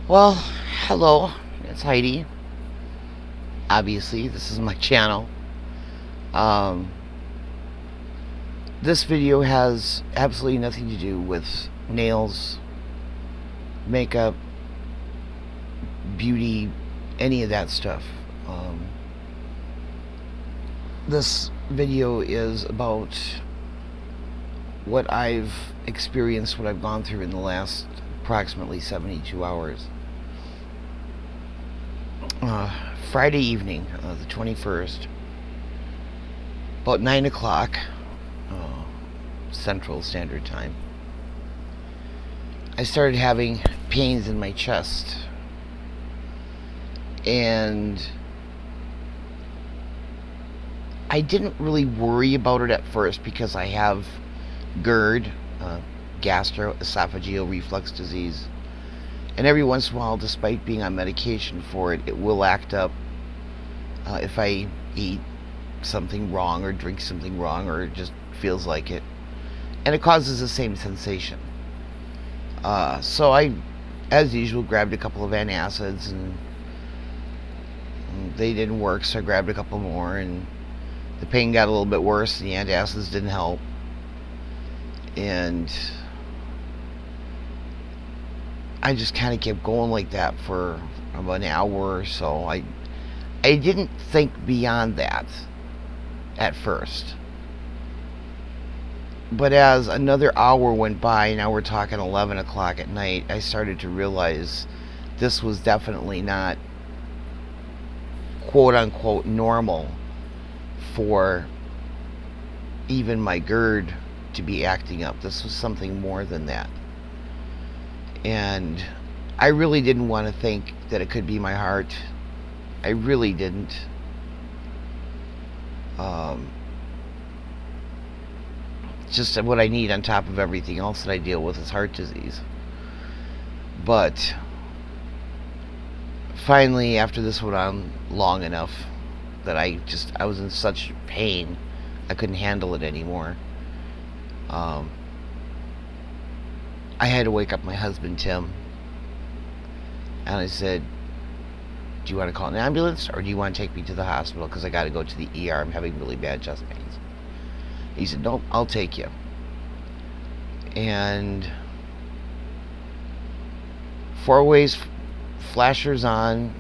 Well, hello, it's Heidi. Obviously, this is my channel. Um, this video has absolutely nothing to do with nails, makeup, beauty, any of that stuff. Um, this video is about what I've experienced, what I've gone through in the last approximately 72 hours. Friday evening, the 21st, about 9 o'clock Central Standard Time, I started having pains in my chest. And I didn't really worry about it at first because I have GERD, gastroesophageal reflux disease. And every once in a while, despite being on medication for it, it will act up if I eat something wrong or drink something wrong or it just feels like it. And it causes the same sensation. So I, as usual, grabbed a couple of antacids and they didn't work, so I grabbed a couple more and the pain got a little bit worse. The antacids didn't help. And I just kind of kept going like that for about an hour or so. I didn't think beyond that at first. But as another hour went by, now we're talking 11 o'clock at night, I started to realize this was definitely not quote unquote normal for even my GERD to be acting up. This was something more than that. And I really didn't want to think that it could be my heart. I really didn't. Just what I need on top of everything else that I deal with is heart disease. But finally, after this went on long enough that I was in such pain I couldn't handle it anymore. I had to wake up my husband Tim, and I said, do you want to call an ambulance or do you want to take me to the hospital because I got to go to the ER, I'm having really bad chest pains. He said, nope, I'll take you. And four-ways flashers on,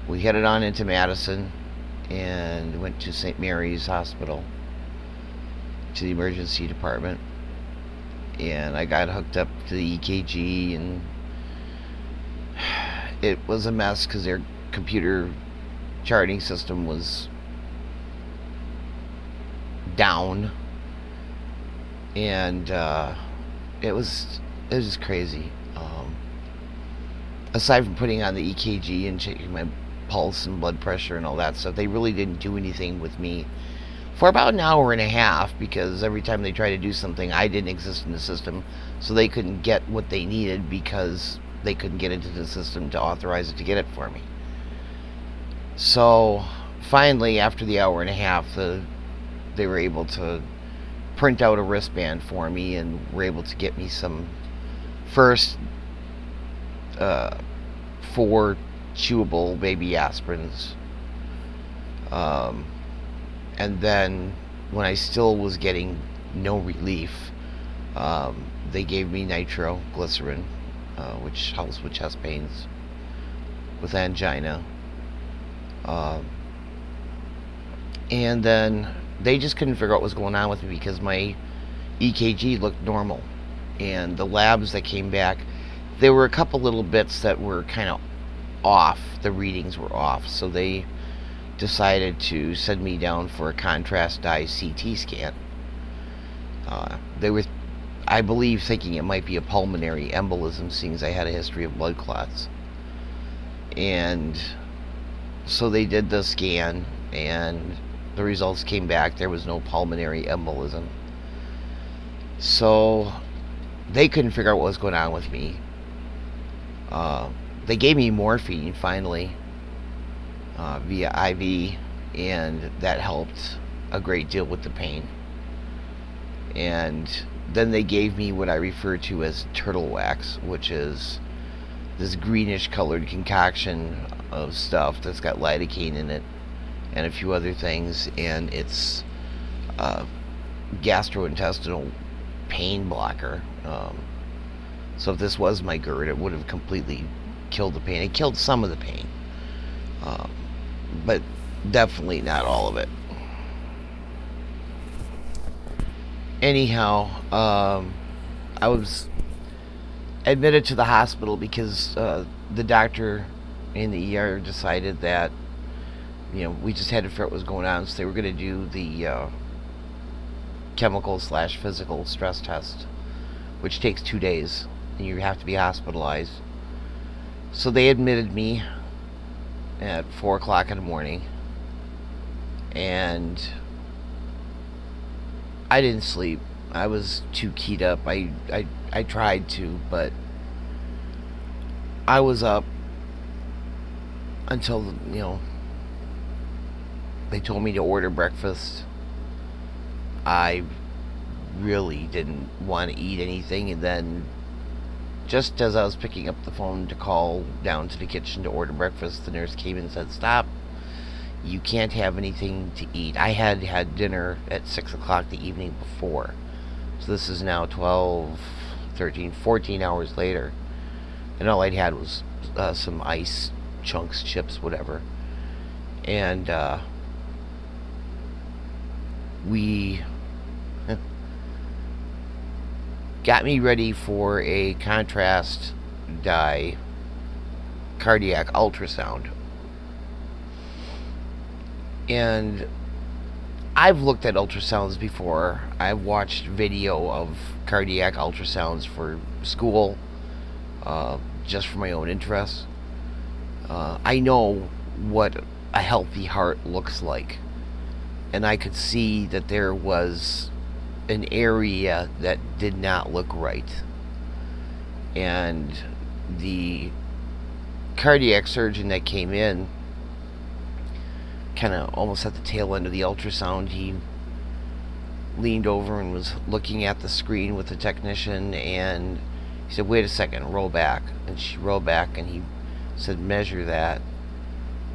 we headed on into Madison and went to St. Mary's Hospital, to the emergency department, and I got hooked up to the EKG, and it was a mess because their computer charting system was down, and it was just crazy. Aside from putting on the EKG and checking my pulse and blood pressure and all that stuff, they really didn't do anything with me for about an hour and a half, because every time they tried to do something, I didn't exist in the system, so they couldn't get what they needed because they couldn't get into the system to authorize it to get it for me. So finally, after the hour and a half, they were able to print out a wristband for me and were able to get me some first 4 chewable baby aspirins. And then when I still was getting no relief, they gave me nitroglycerin, which helps with chest pains, with angina. And then they just couldn't figure out what was going on with me because my EKG looked normal. And the labs that came back, there were a couple little bits that were kind of off. The readings were off. So they decided to send me down for a contrast dye CT scan. They were, I believe, thinking it might be a pulmonary embolism, seeing as I had a history of blood clots. And so they did the scan, and the results came back. There was no pulmonary embolism. So they couldn't figure out what was going on with me. They gave me morphine finally, via IV, and that helped a great deal with the pain. And then they gave me what I refer to as turtle wax, which is this greenish colored concoction of stuff that's got lidocaine in it and a few other things, and it's a gastrointestinal pain blocker. So if this was my GERD, it would have completely killed the pain. It killed some of the pain, um, but definitely not all of it. Anyhow, I was admitted to the hospital because the doctor in the ER decided that we just had to figure out what was going on, so they were going to do the chemical slash physical stress test, which takes 2 days, and you have to be hospitalized. So they admitted me at 4 o'clock in the morning, and I didn't sleep. I was too keyed up. I tried to, but I was up until they told me to order breakfast. I really didn't want to eat anything, and then just as I was picking up the phone to call down to the kitchen to order breakfast, the nurse came and said, "Stop. You can't have anything to eat." I had had dinner at 6 o'clock the evening before. So this is now 12, 13, 14 hours later. And all I'd had was some ice, chunks, chips, whatever. And we got me ready for a contrast dye cardiac ultrasound. And I've looked at ultrasounds before. I've watched video of cardiac ultrasounds for school, just for my own interest. I know what a healthy heart looks like. And I could see that there was an area that did not look right. And the cardiac surgeon that came in, kind of almost at the tail end of the ultrasound, he leaned over and was looking at the screen with the technician, and he said, "Wait a second, roll back." And she rolled back, and he said, "Measure that."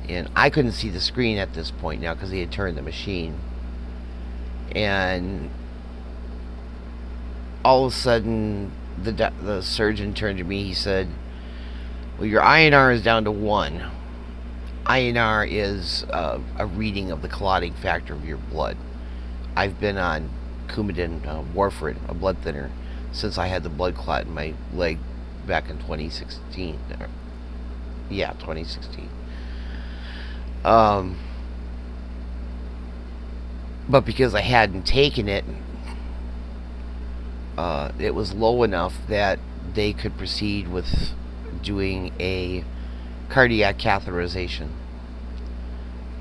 And I couldn't see the screen at this point now because he had turned the machine. And all of a sudden, the surgeon turned to me. He said, "Well, your INR is down to 1. INR is a reading of the clotting factor of your blood. I've been on Coumadin, warfarin, a blood thinner, since I had the blood clot in my leg back in 2016. Yeah, 2016. But because I hadn't taken it, it was low enough that they could proceed with doing a cardiac catheterization.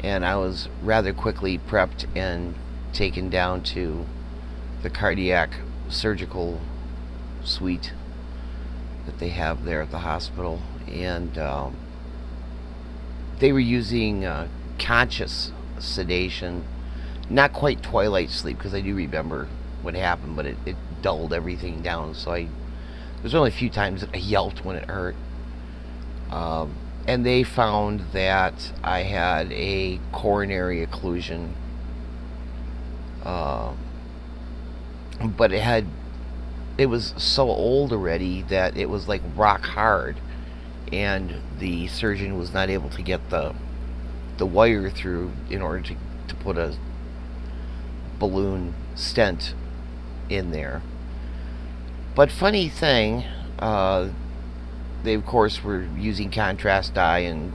And I was rather quickly prepped and taken down to the cardiac surgical suite that they have there at the hospital. And they were using conscious sedation. Not quite twilight sleep, because I do remember what happened, but it dulled everything down. So there's only a few times that I yelped when it hurt. And they found that I had a coronary occlusion. But it was so old already that it was like rock hard, and the surgeon was not able to get the wire through in order to put a balloon stent in there. But funny thing, they of course were using contrast dye and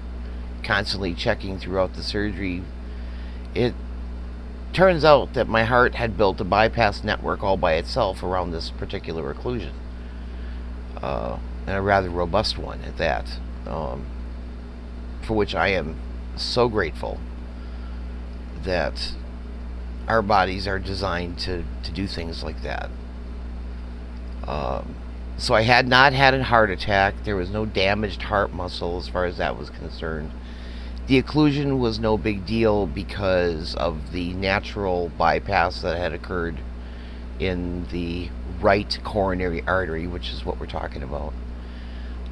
constantly checking throughout the surgery. It turns out that my heart had built a bypass network all by itself around this particular occlusion, and a rather robust one at that, for which I am so grateful that our bodies are designed to do things like that. So I had not had a heart attack. There was no damaged heart muscle as far as that was concerned. The occlusion was no big deal because of the natural bypass that had occurred in the right coronary artery, which is what we're talking about.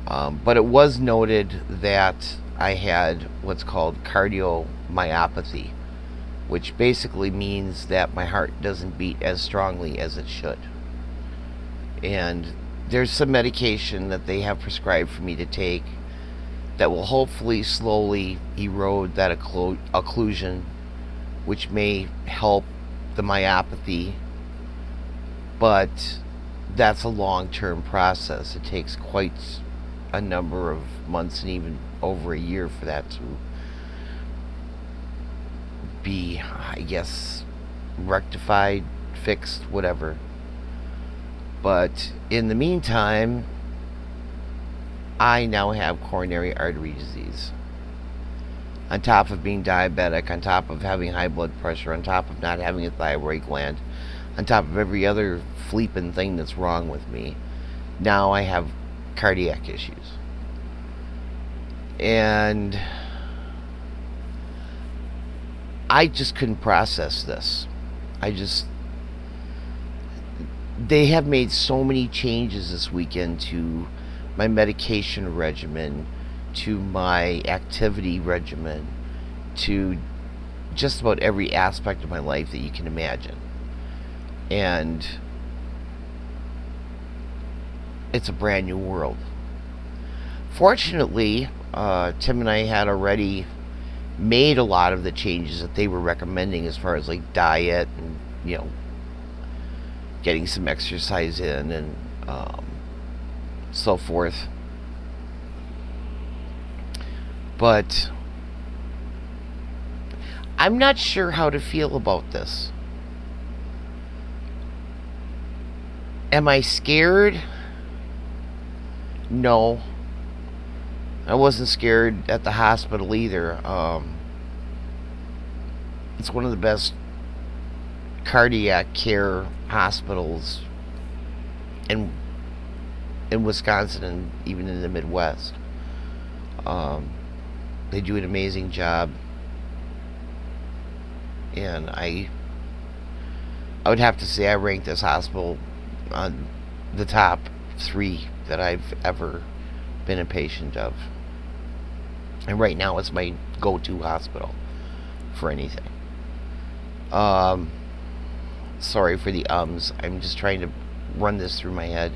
But it was noted that I had what's called cardiomyopathy, which basically means that my heart doesn't beat as strongly as it should. And there's some medication that they have prescribed for me to take that will hopefully slowly erode that occlusion, which may help the myopathy, but that's a long-term process. It takes quite a number of months and even over a year for that to be, I guess, rectified, fixed, whatever. But in the meantime, I now have coronary artery disease. On top of being diabetic, on top of having high blood pressure, on top of not having a thyroid gland, on top of every other flippin' thing that's wrong with me, now I have cardiac issues. And I just couldn't process this. They have made so many changes this weekend to my medication regimen, to my activity regimen, to just about every aspect of my life that you can imagine. And it's a brand new world. Fortunately, Tim and I had already made a lot of the changes that they were recommending as far as like diet and, getting some exercise in and so forth. But I'm not sure how to feel about this. Am I scared? No. I wasn't scared at the hospital either. It's one of the best cardiac care hospitals in Wisconsin and even in the Midwest. They do an amazing job, and I would have to say I rank this hospital on the top 3 that I've ever been a patient of. And right now it's my go-to hospital for anything. Sorry for the ums. I'm just trying to run this through my head.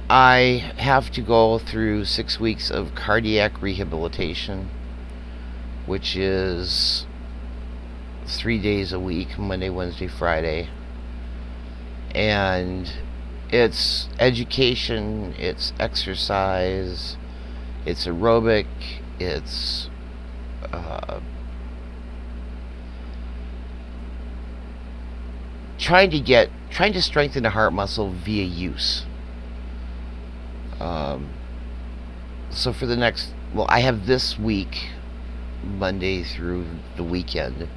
I have to go through 6 weeks of cardiac rehabilitation, which is 3 days a week, Monday, Wednesday, Friday. And it's education, it's exercise, it's aerobic, it's trying to strengthen the heart muscle via use. So for the next, I have this week, Monday through the weekend.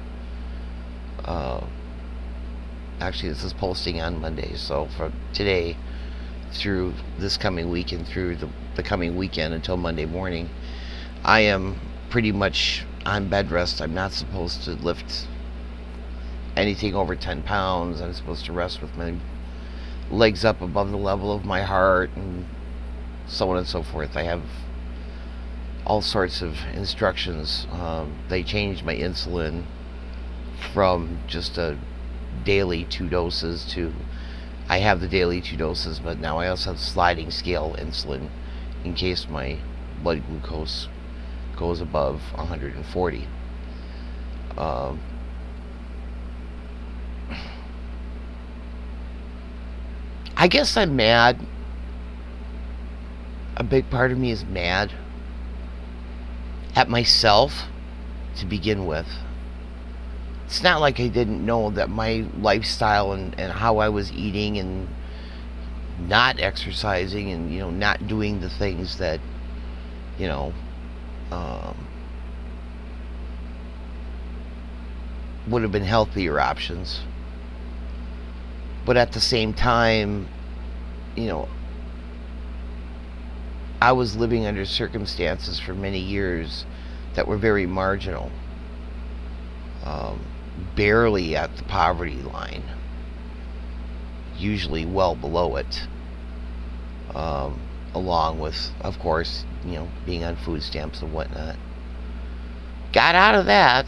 Actually, this is posting on Monday, so from today through this coming week and through the coming weekend until Monday morning, I am pretty much on bed rest. I'm not supposed to lift anything over 10 pounds. I'm supposed to rest with my legs up above the level of my heart and so on and so forth. I have all sorts of instructions. They changed my insulin from just a daily 2 doses to I have the daily 2 doses, but now I also have sliding scale insulin in case my blood glucose goes above 140. I guess I'm mad. A big part of me is mad at myself to begin with. It's not like I didn't know that my lifestyle and how I was eating and not exercising and not doing the things that would have been healthier options. But at the same time, I was living under circumstances for many years that were very marginal. Barely at the poverty line. Usually well below it. um, along with, of course, being on food stamps and whatnot. Got out of that,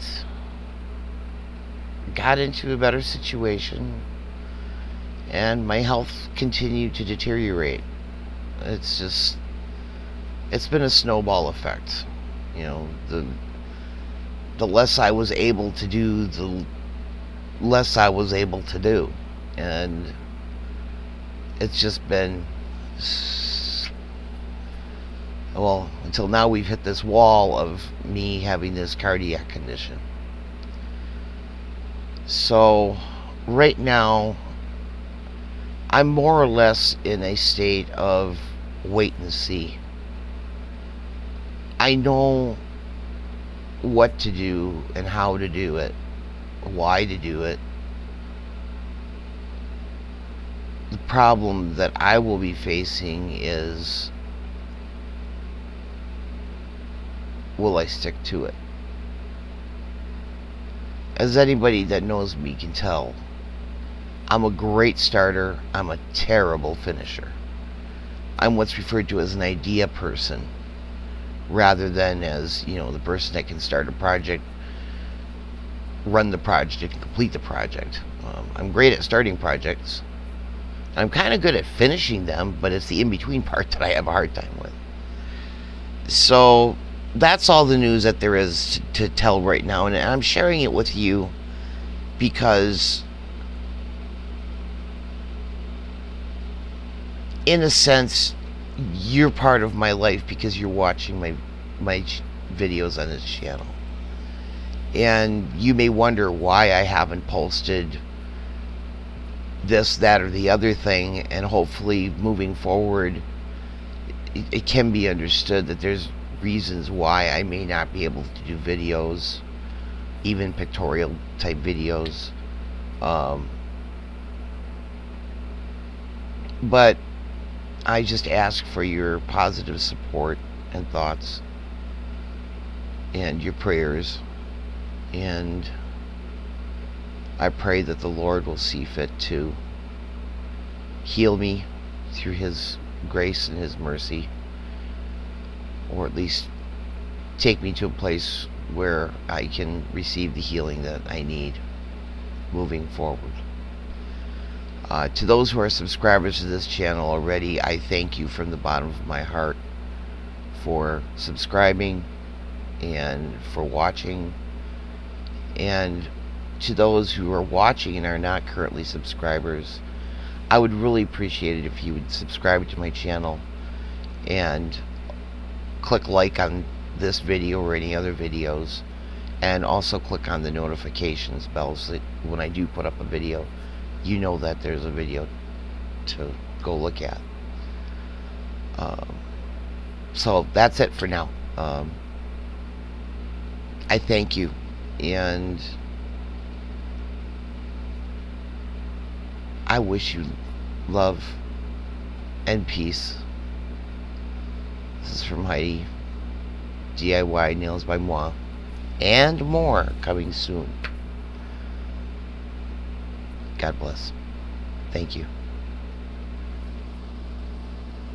got into a better situation, and my health continued to deteriorate. It's been a snowball effect. The less I was able to do, the less I was able to do. And it's just been, well, until now we've hit this wall of me having this cardiac condition. So right now I'm more or less in a state of wait and see. I know what to do and how to do it, why to do it. The problem that I will be facing is, will I stick to it? As anybody that knows me can tell, I'm a great starter, I'm a terrible finisher. I'm what's referred to as an idea person, rather than as, the person that can start a project, run the project, and complete the project. I'm great at starting projects. I'm kind of good at finishing them, but it's the in-between part that I have a hard time with. So that's all the news that there is to tell right now, and I'm sharing it with you because, in a sense, you're part of my life because you're watching my videos on this channel. And you may wonder why I haven't posted this, that, or the other thing, and hopefully moving forward it can be understood that there's reasons why I may not be able to do videos, even pictorial type videos. But I just ask for your positive support and thoughts and your prayers, and I pray that the Lord will see fit to heal me through His grace and His mercy, or at least take me to a place where I can receive the healing that I need moving forward. To those who are subscribers to this channel already, I thank you from the bottom of my heart for subscribing and for watching. And to those who are watching and are not currently subscribers, I would really appreciate it if you would subscribe to my channel and click like on this video or any other videos, and also click on the notifications bell so that when I do put up a video, you know that there's a video to go look at. So that's it for now. I thank you, and I wish you love and peace. This is from Heidi, DIY Nails by Moi, and more coming soon. God bless. Thank you.